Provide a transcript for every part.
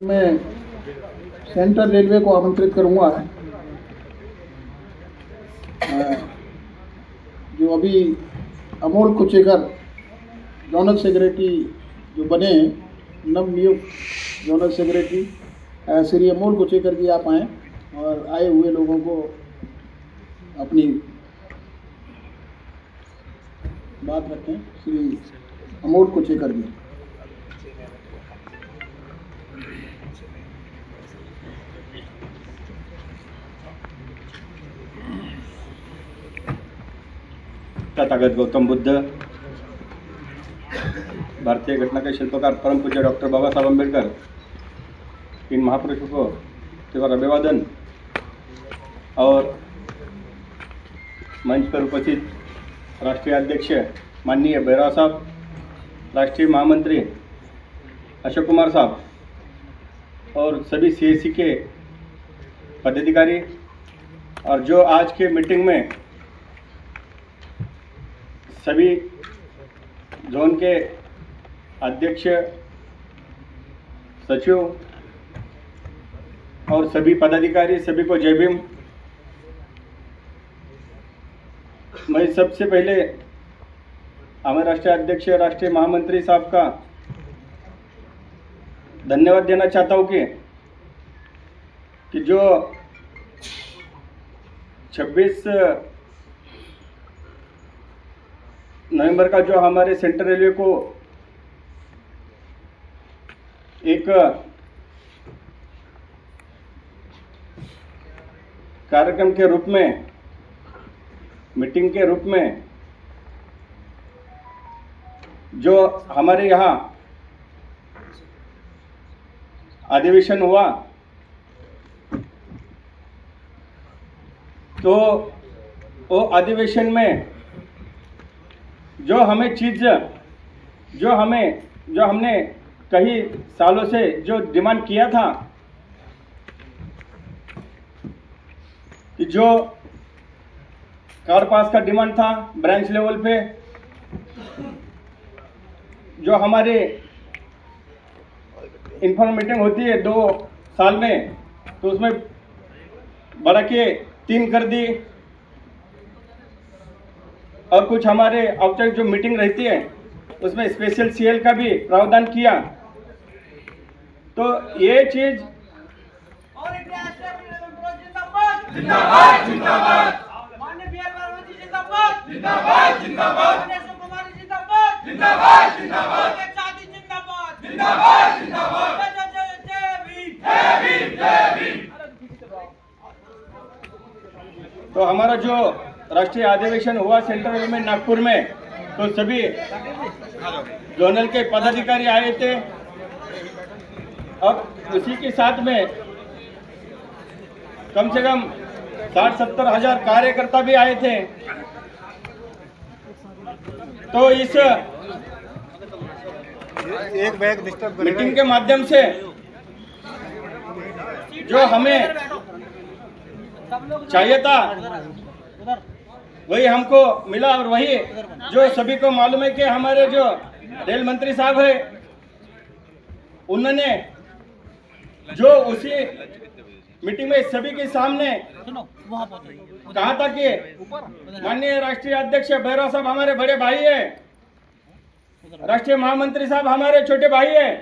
मैं central railway को आमंत्रित करूंगा जो अभी अमोल कुचेकर जोनल सेक्रेटरी जो बने हैं नवनियुक्त जोनल सेक्रेटरी श्री अमोल कुचेकर जी आप आएँ और आए हुए लोगों को अपनी बात रखें। श्री अमोल कुचेकर जी। तथागत गौतम बुद्ध, भारतीय घटना के शिल्पकार परम पूज्य डॉक्टर बाबा साहब अम्बेडकर, इन महापुरुषों को त्योहार अभिवादन और मंच पर उपस्थित राष्ट्रीय अध्यक्ष माननीय भैरव साहब, राष्ट्रीय महामंत्री अशोक कुमार साहब और सभी सीएसी के पदाधिकारी और जो आज के मीटिंग में सभी जोन के अध्यक्ष, सचिव और सभी पदाधिकारी, सभी को जय भीम। मैं सबसे पहले हमारे राष्ट्रीय अध्यक्ष, राष्ट्रीय महामंत्री साहब का धन्यवाद देना चाहता हूँ कि जो 26 नवंबर का जो हमारे सेंट्रल रेलवे को एक कार्यक्रम के रूप में, मीटिंग के रूप में जो हमारे यहाँ अधिवेशन हुआ, तो वो अधिवेशन में जो हमें चीज़ जो हमने कई सालों से जो डिमांड किया था कि जो कार पास का डिमांड था ब्रांच लेवल पे, जो हमारे इन्फॉर्मल मीटिंग होती है 2 साल में, तो उसमें बढ़ा के 3 कर दी और कुछ हमारे औपचारिक जो मीटिंग रहती है उसमें स्पेशल सीएल का भी प्रावधान किया। तो ये चीज तो हमारा जो राष्ट्रीय अधिवेशन हुआ सेंट्रल रेलवे में नागपुर में, तो सभी जोनल के पदाधिकारी आए थे और उसी के साथ में कम से कम 60-70 हजार कार्यकर्ता भी आए थे। तो इस मीटिंग के माध्यम से जो हमें चाहिए था वही हमको मिला, और वही जो सभी को मालूम है कि हमारे जो रेल मंत्री साहब है उन्होंने जो उसी मीटिंग में सभी के सामने कहा था कि माननीय राष्ट्रीय अध्यक्ष भैरव साहब हमारे बड़े भाई है, राष्ट्रीय महामंत्री साहब हमारे छोटे भाई है।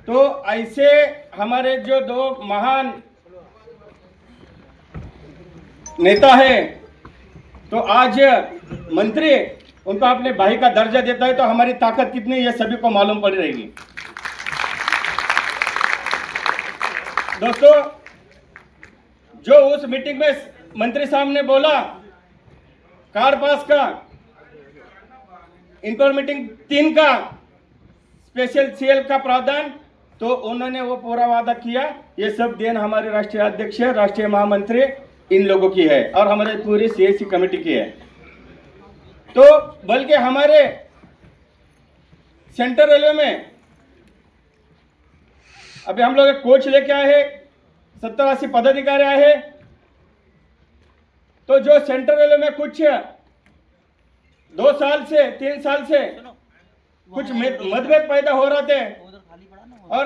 तो ऐसे हमारे जो 2 महान नेता है, तो आज मंत्री उनको अपने भाई का दर्जा देता है, तो हमारी ताकत कितनी है ये सभी को मालूम पड़ रहेगी। दोस्तों, जो उस मीटिंग में मंत्री साहब ने बोला कार पास का, इनकोर मीटिंग 3 का, स्पेशल सीएल का प्रावधान, तो उन्होंने वो पूरा वादा किया। ये सब देन हमारे राष्ट्रीय अध्यक्ष, राष्ट्रीय महामंत्री इन लोगों की है और हमारे पूरी सीएसी कमेटी की है। तो बल्कि हमारे सेंट्रल रेलवे में अभी हम लोग एक कोच लेके आए हैं, 70-80 पदाधिकारी आए हैं। तो जो सेंट्रल रेलवे में कुछ 2 साल से 3 साल से कुछ मतभेद पैदा हो रहे थे और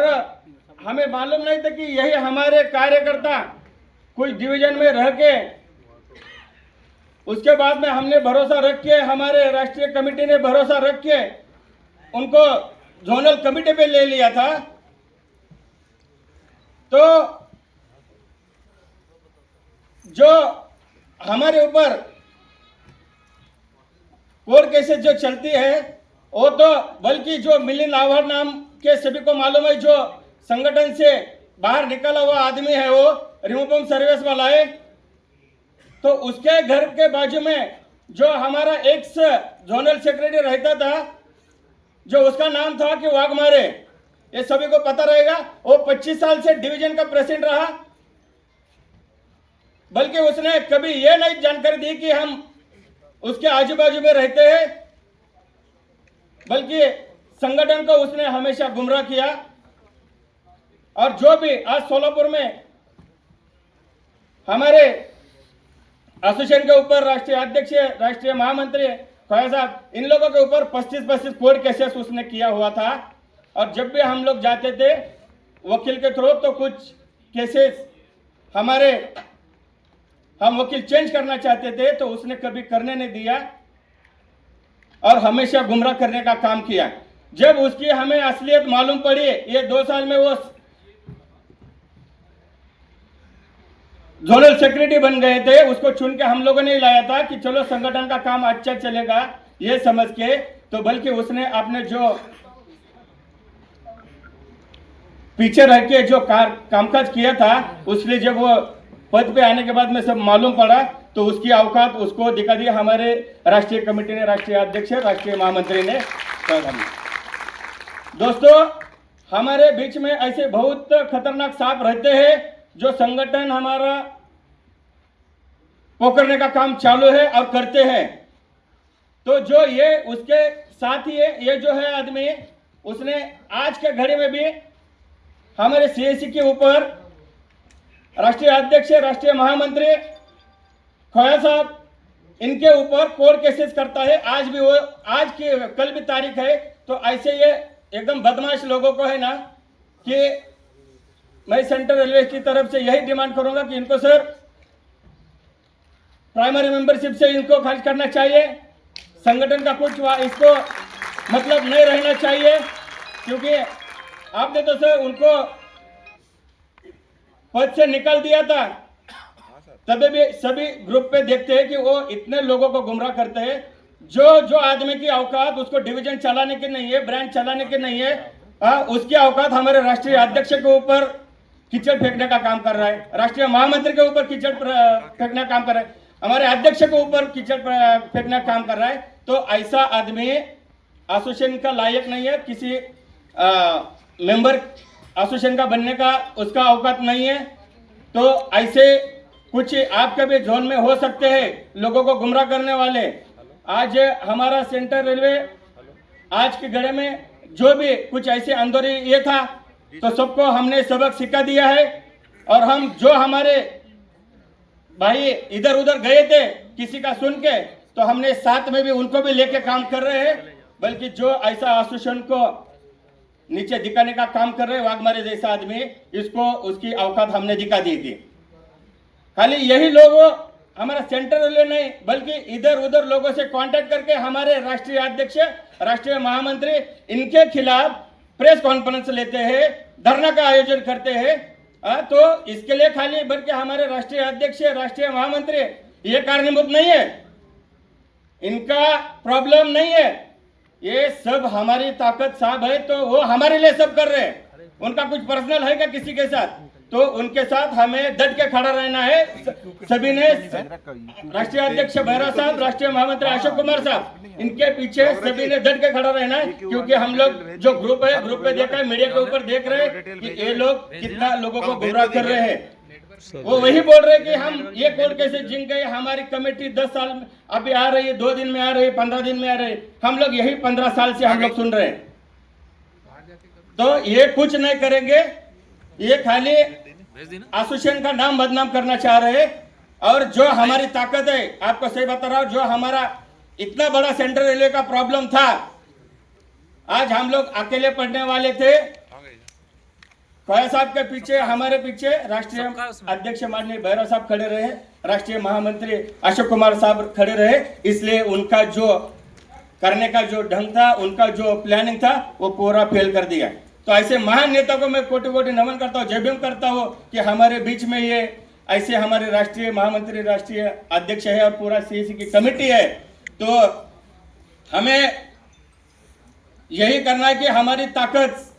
हमें मालूम नहीं था कि यही हमारे कार्यकर्ता कुछ डिवीजन में रह के, उसके बाद में हमने भरोसा रख के, हमारे राष्ट्रीय कमेटी ने भरोसा रख के उनको जोनल कमेटी पे ले लिया था। तो जो हमारे ऊपर कोर्ट केसेस जो चलती है वो तो, बल्कि जो मिलिंद आव्हाड नाम के सभी को मालूम है, जो संगठन से बाहर निकला हुआ आदमी है, वो रिमोट सर्विस वाला है। तो उसके घर के बाजू में जो हमारा एक्स जोनल सेक्रेटरी रहता था, जो उसका नाम था कि वाघमारे, ये सभी को पता रहेगा। वो 25 साल से डिवीजन का प्रेसिडेंट रहा, बल्कि उसने कभी ये नहीं जानकारी दी कि हम उसके आजू बाजू में रहते हैं, बल्कि संगठन को उसने हमेशा गुमराह किया। और जो भी आज सोलापुर में हमारे एसोसिएशन के ऊपर राष्ट्रीय अध्यक्ष, राष्ट्रीय महामंत्री ख्वाजा साहब, इन लोगों के ऊपर 25-25 कोर्ट केसेस उसने किया हुआ था। और जब भी हम लोग जाते थे वकील के थ्रू, तो कुछ केसेस हम वकील चेंज करना चाहते थे तो उसने कभी करने नहीं दिया और हमेशा गुमराह करने का काम किया। जब उसकी हमें असलियत मालूम पड़ी, ये 2 साल में वो जोनल सेक्रेटरी बन गए थे, उसको चुन के हम लोगों ने लाया था कि चलो संगठन का काम अच्छा चलेगा ये समझ के। तो बल्कि उसने अपने जो पीछे रह के जो कामकाज किया था, उसने जब वो पद पे आने के बाद में सब मालूम पड़ा तो उसकी औकात उसको दिखा दी हमारे राष्ट्रीय कमेटी ने, राष्ट्रीय अध्यक्ष, राष्ट्रीय महामंत्री ने। दोस्तों, हमारे बीच में ऐसे बहुत खतरनाक सांप रहते हैं जो संगठन हमारा पकड़ने का काम चालू है और करते हैं। तो जो ये उसके साथ ही है, ये जो है आदमी, उसने आज के घड़ी में भी हमारे सीएसी के ऊपर राष्ट्रीय अध्यक्ष, राष्ट्रीय महामंत्री ख्वाजा साहब, इनके ऊपर कोर्ट केसेस करता है। आज भी वो, आज की कल भी तारीख है। तो ऐसे ये एकदम बदमाश लोगों को है ना, कि मैं सेंट्रल रेलवे की तरफ से यही डिमांड करूंगा कि इनको सर प्राइमरी मेंबरशिप से इनको खारिज करना चाहिए। संगठन का कुछ इसको मतलब नहीं रहना चाहिए, क्योंकि आपने तो सर उनको पद से निकाल दिया था। तभी भी सभी ग्रुप पे देखते हैं कि वो इतने लोगों को गुमराह करते हैं। जो आदमी की औकात उसको डिवीजन चलाने की नहीं है, ब्रांच चलाने की नहीं है, उसकी औकात हमारे राष्ट्रीय अध्यक्ष के ऊपर कीचड़ फेंकने का काम कर रहा है, राष्ट्रीय महामंत्री के ऊपर कीचड़ फेंकने का काम कर रहा है, हमारे अध्यक्ष के ऊपर कीचड़ फेंकने का काम कर रहा है। तो ऐसा आदमी एसोसिएशन का लायक नहीं है, किसी मेंबर एसोसिएशन का बनने का उसका औकात नहीं है। तो ऐसे कुछ आपके भी जोन में हो सकते हैं लोगों को गुमराह करने वाले। आज हमारा सेंट्रल रेलवे आज के घड़ी में जो भी कुछ ऐसे अंदर ये था, तो सबको हमने सबक सिखा दिया है। और हम जो हमारे भाई इधर उधर गए थे किसी का सुन के, तो हमने साथ में भी उनको भी लेके काम कर रहे हैं। बल्कि जो ऐसा एसोसिएशन को नीचे दिखाने का काम कर रहे हैं, वाघमारे जैसा आदमी, इसको उसकी औकात हमने दिखा दी थी। खाली यही लोग हमारा सेंट्रल रेलवे नहीं, बल्कि इधर उधर लोगों से कांटेक्ट करके हमारे राष्ट्रीय अध्यक्ष, राष्ट्रीय महामंत्री, इनके खिलाफ प्रेस कॉन्फ्रेंस लेते हैं, धरना का आयोजन करते हैं। तो इसके लिए खाली बल्कि हमारे राष्ट्रीय अध्यक्ष, राष्ट्रीय महामंत्री ये कारणीभूत नहीं है, इनका प्रॉब्लम नहीं है, ये सब हमारी ताकत साहब है। तो वो हमारे लिए सब कर रहे हैं, उनका कुछ पर्सनल है क्या किसी के साथ? तो उनके साथ हमें डट के खड़ा रहना है सभी ने। राष्ट्रीय अध्यक्ष भैरव साहब, राष्ट्रीय महामंत्री अशोक कुमार साहब, इनके पीछे सभी ने डट के खड़ा रहना है। क्योंकि हम लोग जो ग्रुप पे देखा है, मीडिया के ऊपर देख रहे हैं कि ये लोग कितना लोगों को गुमराह कर रहे हैं। वो वही बोल रहे कि हम ये कोर्ट कैसे जीत गए, हमारी कमेटी 10 साल में अभी आ रही है, 2 दिन में आ रही है, 15 दिन में आ रही है। हम लोग यही 15 साल से हम लोग सुन रहे हैं। तो ये कुछ नहीं करेंगे, ये खाली एसोसिएशन का नाम बदनाम करना चाह रहे हैं। और जो हमारी ताकत है, आपको सही बता रहा हूं, जो हमारा इतना बड़ा सेंट्रल रेलवे का प्रॉब्लम था, आज हम लोग अकेले पढ़ने वाले थे। कोया साहब के पीछे, हमारे पीछे राष्ट्रीय अध्यक्ष माननीय भैरव साहब खड़े रहे, राष्ट्रीय महामंत्री अशोक कुमार साहब खड़े रहे, इसलिए उनका जो करने का जो ढंग था, उनका जो प्लानिंग था, वो पूरा फेल कर दिया। तो ऐसे महान नेता को मैं कोटि कोटि नमन करता हूँ, जय भीम करता हूँ कि हमारे बीच में ये ऐसे हमारे राष्ट्रीय महामंत्री, राष्ट्रीय अध्यक्ष है और पूरा सीएसी की कमेटी है। तो हमें यही करना है कि हमारी ताकत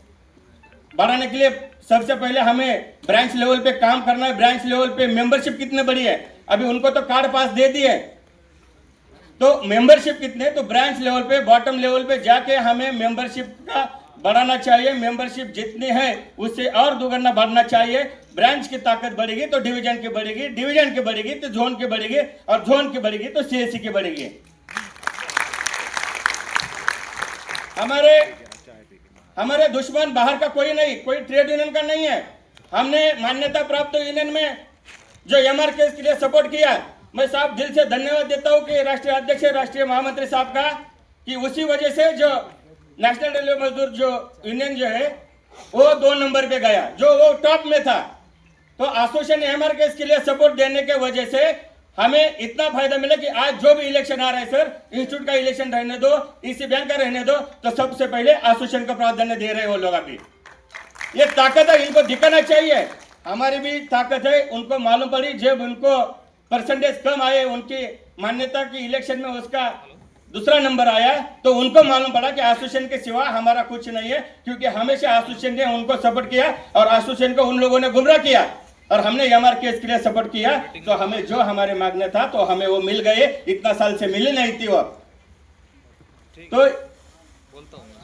बढ़ाने के लिए सबसे पहले हमें ब्रांच लेवल पे काम करना है। ब्रांच लेवल पे मेंबरशिप कितने बड़ी है, अभी उनको तो कार्ड पास दे दिए, तो मेंबरशिप कितने, तो ब्रांच लेवल पे, बॉटम लेवल पे जाके हमें मेंबरशिप का बढ़ाना चाहिए। मेंबरशिप जितनी है उससे और दुगना बढ़ना चाहिए। ब्रांच की ताकत बढ़ेगी तो डिवीजन की बढ़ेगी, डिवीजन की बढ़ेगी तो जोन की बढ़ेगी, और जोन की बढ़ेगी तो सीएससी की बढ़ेगी। हमारे दुश्मन बाहर का कोई नहीं, कोई ट्रेड यूनियन का नहीं है। हमने मान्यता प्राप्त यूनियन में जो एमआरके के लिए सपोर्ट किया, मैं साहब दिल से धन्यवाद देता हूं कि राष्ट्रीय अध्यक्ष, राष्ट्रीय महामंत्री साहब का, कि उसी वजह से जो नेशनल रेलवे मजदूर जो यूनियन जो है वो 2 नंबर पे गया, जो वो टॉप में था। तो एसोसिएशन एमआरके के लिए सपोर्ट देने के वजह से हमें इतना फायदा मिला कि आज जो भी इलेक्शन आ रहा है सर, इंस्टीट्यूट का इलेक्शन रहने दो, ईसी बैंक का रहने दो, तो सबसे पहले एसोसिएशन का प्राधान्य दे रहे हैं वो लोग। अभी ये ताकत है, इनको दिखाना चाहिए। हमारी भी ताकत है, उनको मालूम पड़ी जब उनको परसेंटेज कम आए, उनकी मान्यता की इलेक्शन में उसका दूसरा नंबर आया, तो उनको मालूम पड़ा कि एसोसिएशन के सिवा हमारा कुछ नहीं है, क्योंकि हमेशा एसोसिएशन ने उनको सपोर्ट किया और एसोसिएशन को उन लोगों ने गुमराह किया और हमने एमआरके के लिए सपोर्ट किया। तो हमें जो हमारे मांगने था तो हमें वो मिल गए, इतना साल से मिली नहीं थी वो। तो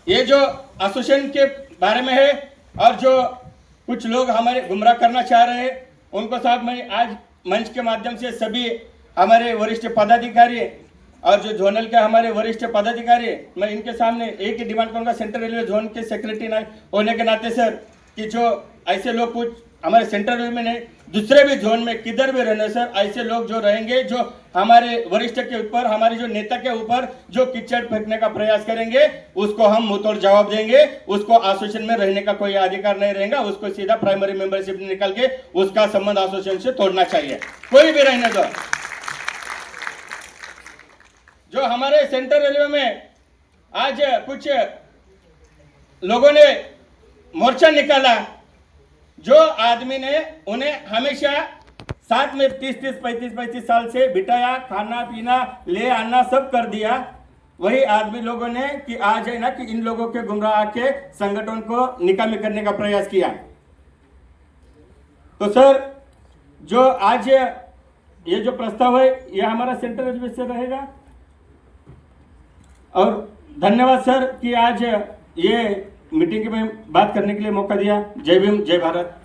ये जो एसोसिएशन के बारे में है और जो कुछ लोग हमारे गुमराह करना चाह रहे हैं, उनको साहब मैं आज मंच के माध्यम से सभी हमारे वरिष्ठ पदाधिकारी और जो जोनल के हमारे वरिष्ठ पदाधिकारी, मैं इनके सामने एक ही डिमांड करूंगा, सेंट्रल रेलवे जोन के सेक्रेटरी होने के नाते सर, कि जो ऐसे लोग कुछ हमारे सेंट्रल रेलवे में नहीं, दूसरे भी जोन में किधर भी रहने सर, ऐसे लोग जो रहेंगे, जो हमारे वरिष्ठ के ऊपर, हमारे जो नेता के ऊपर जो कीचड़ फेंकने का प्रयास करेंगे, उसको हम मुंहतोड़ जवाब देंगे। उसको एसोसिएशन में रहने का कोई अधिकार नहीं रहेगा, उसको सीधा प्राइमरी मेंबरशिप निकाल के उसका संबंध एसोसिएशन से तोड़ना चाहिए, कोई भी रहने दो। जो हमारे सेंट्रल रेलवे में आज कुछ लोगों ने मोर्चा निकाला, जो आदमी ने उन्हें हमेशा साथ में 30-30, 35-35 साल से बिठाया, खाना पीना ले आना सब कर दिया, वही आदमी लोगों ने कि आज है ना कि इन लोगों के गुमराह के संगठन को निकामी करने का प्रयास किया। तो सर जो आज ये जो प्रस्ताव है ये हमारा सेंट्रल रेलवे से रहेगा। और धन्यवाद सर कि आज ये मीटिंग में बात करने के लिए मौका दिया। जय भीम, जय भारत।